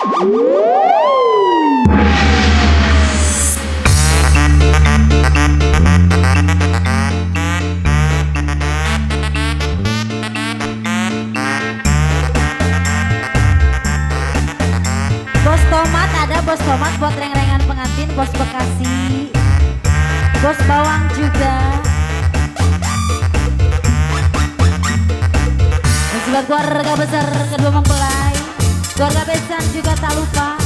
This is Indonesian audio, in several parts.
Bos tomat ada bos tomat buat reng-rengan pengantin, bos Bekasi, bos bawang juga. Dan juga keluarga besar kedua mempelai, keluarga besan juga tak lupa.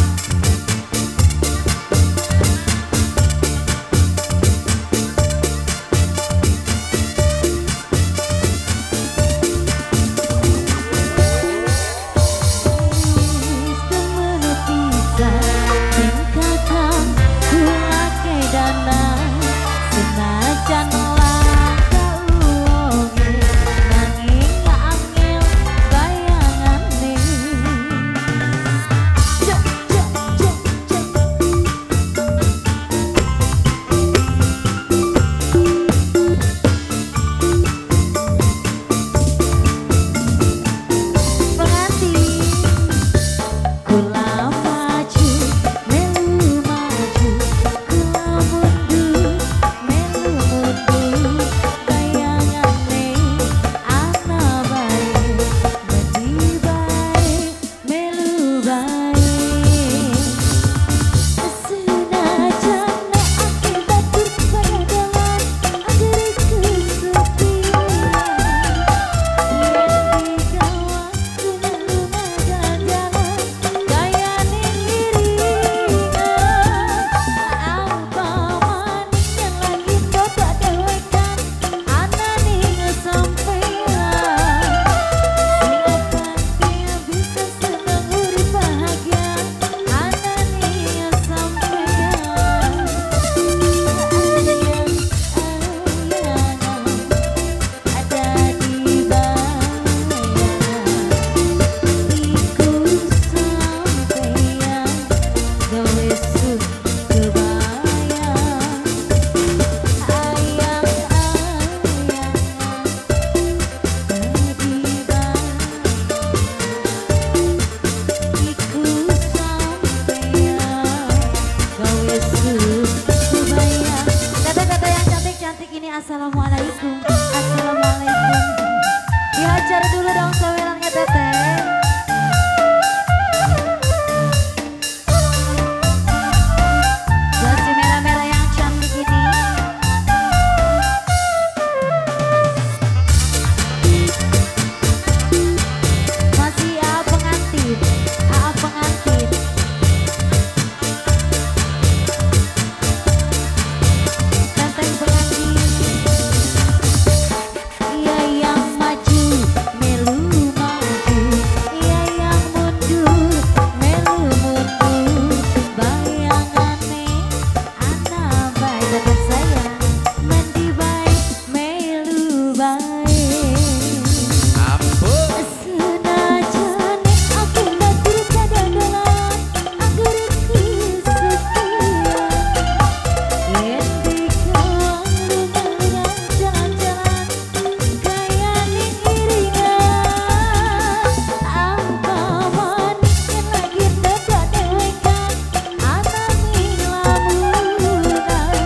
Assalamualaikum, assalamualaikum. Dihajar dulu dong sawerannya teteh. Baju merah-merah yang cantik ini. Masih pengantin, pengantin. Tenteng pengantin. Iya yang maju, melu maju. Iya yang mundur, melu mundur. Bayangane anak baik dan saya mandi baik, melu baik. Senajan aku batur pada dalam agar kesepian. Yen dikawang lungan jalan-jalan kaya ning iringan. Ampaman yen lagi dadak dewekan anak ning lamunan.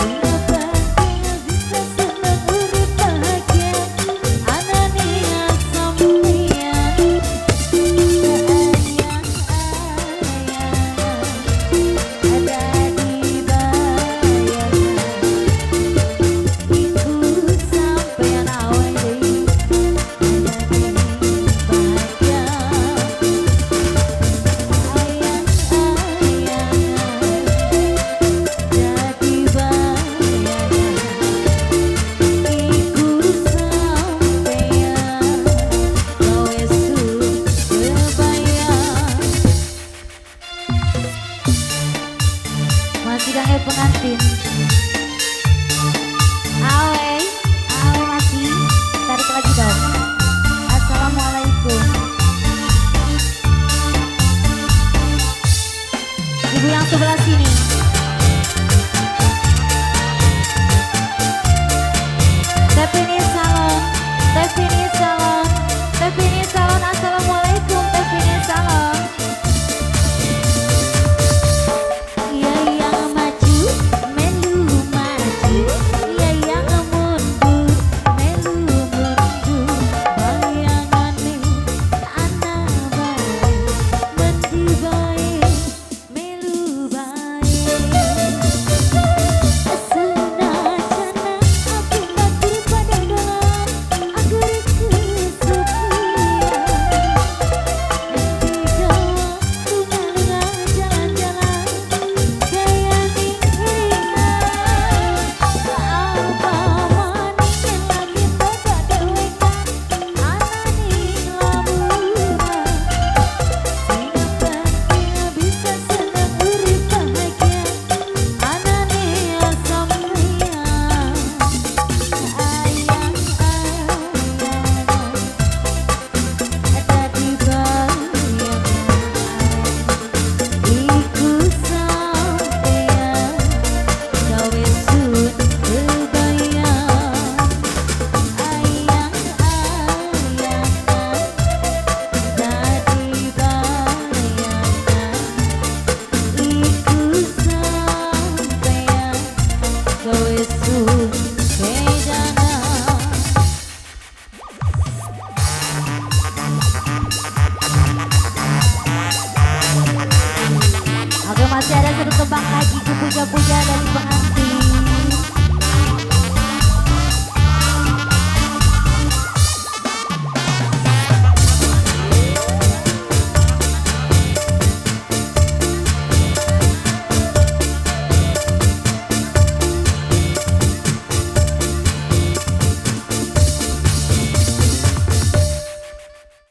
Siapa yang bisa seneng urip bahagia anak ning sampeyan. Masih dangnya pengantin. Awe, awe masih. Tarik lagi dong. Assalamualaikum. Ibu yang sebelah sini. Tevini Salon, Tevini Salon, Tevini Salon. Assalamualaikum Tevini Salon. puja-puja dari pengantin.